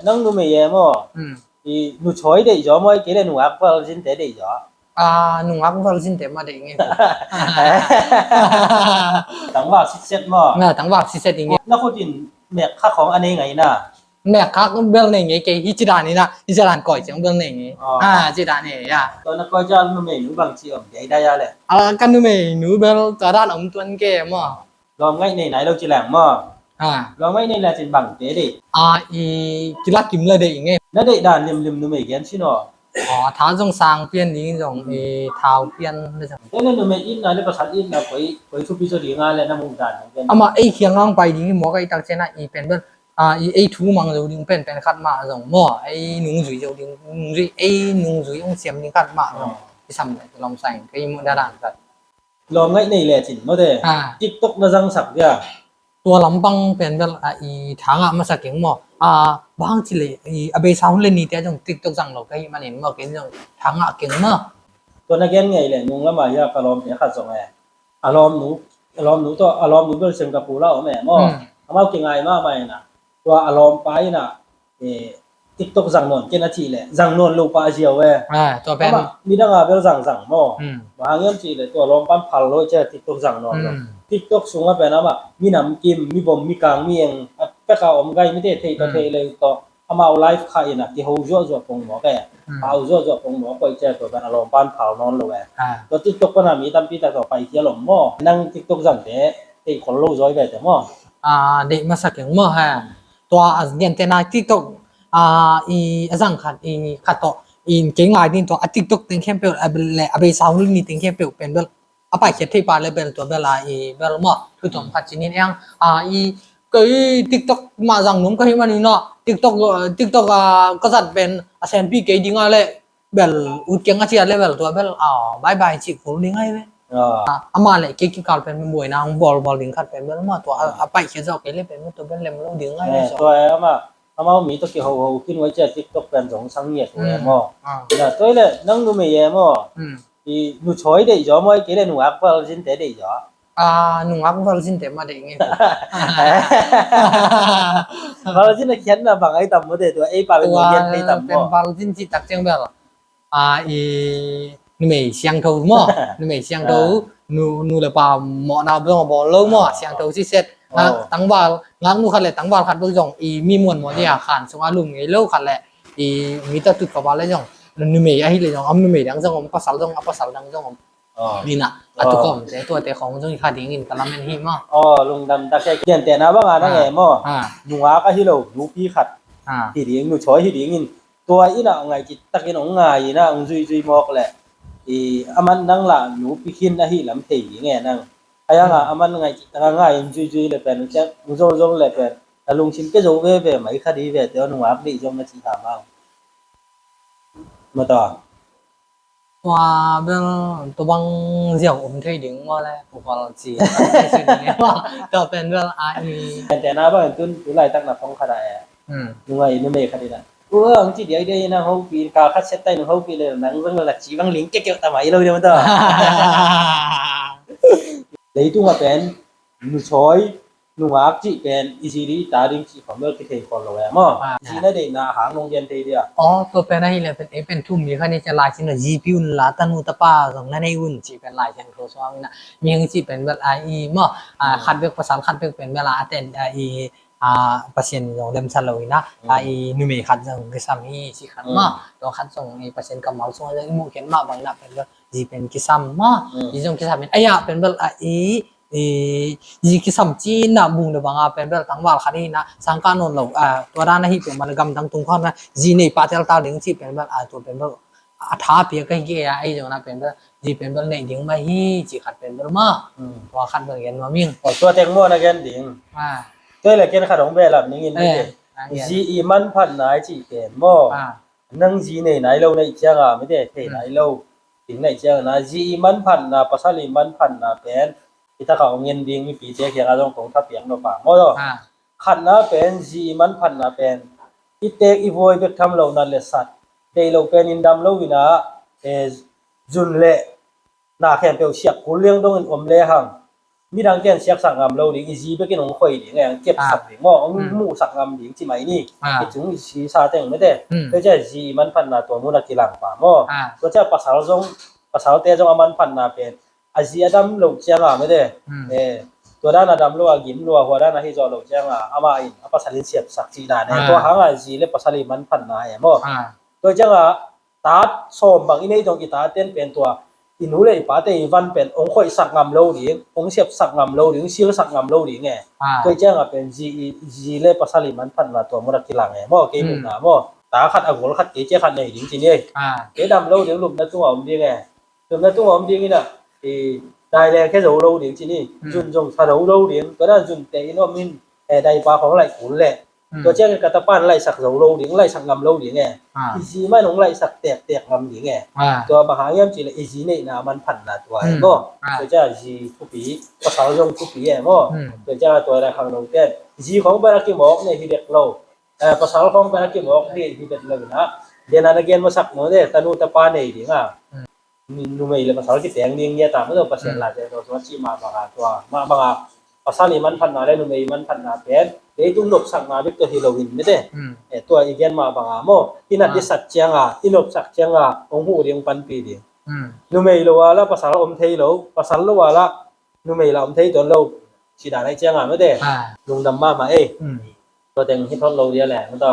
nang nu me ye mo i nu choi de jo mo ke le nu ak pal jin te de jo nung ak val sin te ma de nge tang wa sit set mo tang wa si set nge na ko tin me khaของอันนี้ไงนะ mẹ khác bên này nghe cái hít đàn này nè hít đàn còi chẳng bên này nghe hít đàn này ya ตอนนั้นก็จะnu me nu bang chi om dei da ya le căn núi mày núi bên tòa đàn ông tuấn kia mà ลองไงในไหนเราจิแหลงmo ลองไงในละจินบังเตดิ ý chỉ là kiếm lời để nghe นั่นเด็กด่านลิมnu meเกียนชิโน tháo dòng sang phiên đi dòng tháo phiên bây giờ เล่นนูเมอินนะเล่นภาษาอินนะไปทุบพิจารณาเลยนะมุงด่านเกียน mà ấy khiêng ngang bay đi mỏ cái tăng trên này bên bên ấy thú mang rồi đứng bên khát mạ dòng mỏ ấy nung rủi rồi nung rủi ấy nung rủi ông xem đi khát mạ dòng cái sầm này lòng sành cái mũi đa đàn thật ลองไงในแหละจินโมเดติ๊กต็อกนะจังสักเดีย ตัวลำบังเป็นแบบทางมาสักอย่างมั้งบางทีเลยอาเบสาวเล่นนี่แต่จังติ๊กต็อกจังเราก็มันเห็นว่าเก่งจังทางเก่งมั้ง ตัวนักเรียนไงแหละนุงละมาเยอะอารมณ์เสียขัดส่งไงอารมณ์หนูตัวอารมณ์หนูเป็นสิงคโปร์แล้วแม่มั่งทำเอาเก่งไงมากไหมนะตัวอารมณ์ไปนะติ๊กต็อกจังนนเจนาทีแหละจังนนลูกปลาเชียวเว้ย ตัวเป็น มีดังอาเบลจังมั่งบางเรื่องจีเลยตัวอารมณ์ปั้นพัลโลเจติ๊กต็อกจังนนติ๊กต็อกสูงมาเป็นอะไรมีน้ำกิมมีบอมมีกลางมีเองแต่เขาอมไก่ไม่ได้เทตัวเทเลยตัวทำเอาไลฟ์ขายนะที่เขาจ่อปงหมอแกเอาจ่อปงหมอไปเจอตัวเป็นอารมณ์ปั้นเผานอนเลยตัวติ๊กต็อกก็น่ามีตั้งปีแต่ต่อไปเที่ยวหลงหม้อนั่งติ๊กต็อกจังเดะที่คนรู้จ่อยแบบแต่หม้อเด็กมาสักอย่างมั้งฮะตัวเรียนแต่ในติ๊กต็อกจังขัดต่อเก่งไงนี่ตัวติ๊กต็อกติงเข้มเปลวอาเบสาวรุ่นนี้ติงเข้มเปลวเป็นแบบไปเขียนที่ปาเลยเป็นตัวเวลาเวลามั้งคือตัวขัดจีนี่เองcái TikTok mà rằng đúng cái mà nó TikTok có giật bên xem cái đi ngay lệ bel út tiếng chia lệ bel tua bel bye bye chị cũng đi ngay đấy mà lại cái cào bên buổi nào ball đi khát bên bel mà tua phải khiến cho cái lệ bên tua bên làm lâu đi ngay đấy rồi màมีตัวเกี่ยวกับขึ้นไว้เจอ TikTok เป็นสองสังเกตเลยมั้งนะตัวเลยนั่งดูไม่เย่มั้งที่หนูช่วยได้จ่อมั้ยกี่เลยหนูอักพอลจินเตะได้จ่อnung ak val sin te ma de nge val sin na khian na bang ai tam mo de to ai pa ben yen ai tam mo val sin chi tak chang bel nu mei xiang thou mo nu mei xiang thou nu la pa mo na bo bo lo mo xiang thou si set tang val ngang nu khat le tang val khat bu jong mi muon mo dia khan song a lum nge lo khat le mi ta tu ka ba le jong nu mei a hi le jong am nu mei dang jong pa sal jong apa sal dang jongนี่นะทุกคนแต่ของจงขาดิ้งอินกะละเมนหิมอ่ะลุงดำตะแคเขียนแต่นะว่างานนั่นไงมั่งหนูอาก็ฮิโร่หนูพี่ขัดที่ดิ้งหนูช่วยที่ดิ้งอินตัวอีน่ะไงจิตตะกินของไงนะองจุยมอกแหละอามันนั่งละหนูพี่ขินนะฮิลำเทียงไงนั่งไอ้ยังอามันไงจิตตะง่ายจุยเลยเป็นเจ้าจงเลยเป็นแต่ลุงชินก็โจเว่เว่ไม่คดีเว่แต่หนูอาดีจงมาจีทำเอามาต่อว่าเป็นตัวบางเสี่ยวผมเคยดึงมาแล้วผมก็จีว่าตัวเป็นเรื่องแต่นะว่าตุนตุไลตั้งนับท้องขนาดนุ่งไงนุ่งเมฆขนาดนั้นจีเดียวเดียวนะเขาปีกาคัดเซตไตนุ่งเขาปีเลยนั่งเรื่องละจีบังลิงเกี่ยวทำไมเราเดียวมันต่อเลยตุ้งมาเป็นนุ่งช่วยนุ่งอักจีเป็นอีซีรีตาดิ้งจีของเมื่อกี้เทคนเราแล้วมั้งจีนั่นเองนะหางลงเย็นเทียตัวเป็นอะไรเลยเป็นทุ่มมีแค่นี้จะลายชิ้นละGPU ละตันอุตปาของนั่นเองอุ่นจีเป็นลายเช่นโครสวามินะมีอย่างจีเป็นแบบมั้งคัดเบกภาษาคัดเบกเป็นเวลาแต่pasien yang dem salawin na numi khat jang kisam hi si khan ma to khat song pasien kamal song jang mu ken ma bang na pen ji pen kisam ma ji jong kisam aya pen bel ji kisam chi na bung de banga pen bel tangwal khani na sangka non lo to ra na hi pe mal gam dang tung khan na ji nei patel ta ding chi pen bel to pen bel tha pe kai ge ai jong na pen bel ji pen bel nei ding ma hi ji khat pen bel ma wa khat bel gen ma ming ตัวเต็งมั่วนะแกนดิงตัวเลยแกนขนมเบลแบบนี้นี่จีมันพันไหนจีเต็มมั่วนั่งจีไหนเราในเจ้าไม่ได้เทไหนเราถึงในเจ้านะจีมันพันนะภาษาลิมันพันนะเป็นที่ถ้าเขาเงินดิงมีปีเจ้าเขียนอะไรตรงทับเปียงเราป่ามั่วขันนะเป็นจีมันพันนะเป็นอีเตกอีโวยเบกทำเรานั่นเลยสัตว์เตยเราเป็นอินดำเราวินะจุนเละน่าแข่งเปียวเสียกกูเลี้ยงตรงอมเละหัง มีดังเตียนเสียกสักงามเราดิอีจีไปกินของข่อยดิไงเก็บสักดิหม้อหมูสักงามดิที่ไหมนี่ถึงชีซาเต็งไม่ได้ก็จะจีมันพันนาตัวมูนักกีฬาป่าหม้อก็จะภาษาจงภาษาเตจงมันพันนาเป็นอาจีอดัมโลกเจ้าไม่ได้ตัวด้านอดัมโลกกินโลกหัวด้านนั้นที่จอโลกเจ้าอามาอินภาษาลินเสียบสักจีนานตัวหางอาจีเลยภาษาลิมันพันนาหม้อตัวเจ้าตาส้มบางอินในตรงกีตาเต้นเป็นตัวอินูเลยป้าแต่วันเป็นองค์ข่อยสักงามโลดิองค์เสียบสักงามโลดิเสียสักงามโลดิไงตัวเจ้าเป็นจีเลยภาษาลิมันพันนาตัวมุนักกีฬาไงหม้อเกมหนาหม้อตาขัดอกุลขัดเกจขัดในดิงจีนี่เกดำโลดิลุมนั่นตัวอมดีไงลุมนั่นตัวอมดีนี่นะได้แรงแค่เราโลดิงจีนี่จุนจงถ้าเราโลดิงก็ได้จุนแต่อินว่ามินได้ปลาของไหลขุนแหละตัวเจ้ากับตะปั้นไหลสักเราโลดิงไหลสักงามโลดิงไงอีจีไม่หลงไหลสักแตกงามดิงไงตัวมหาย่ำจีเลยอีจีนี่นะมันพันนาตัวไอ้หม้อตัวเจ้าจีผู้ปีภาษาจงผู้ปีไอ้หม้อตัวเจ้าตัวอะไรข้างลงเต้นจีของบารักิมอกเนี่ยที่เด็กเราภาษาของบารักิมอกนี่ที่เด็กเรานะเดี๋ยวนั้นเกณฑ์มาสักโน่เด้ตนุตะปั้นเนี่ยดิงอ่ะนูไม่เลยภาษาที่แต่งดิงเนี่ยตามไม่ต้องภาษาหลักแต่ตัวสมัชมาบางตัวมาบางภาษาลิมันพันนาเลยนูไม่มันพันนาเป็นเดี๋ยวตุ้งหลบสักมาบิกตัวฮิโลวินไม่ได้ตัวอีเกนมาบางโมที่นัดที่สักเจียงที่หลบสักเจียงองหูเรียงปันปีดินูไม่รู้ว่าละภาษาอมเทยโลภาษาละว่าละนูไม่ละอมเทยตัวเราชีดาในเจียงไม่ได้ลุงดำมาตัวแต่งฮิปฮอปเราเดียวแหละไม่ต้อง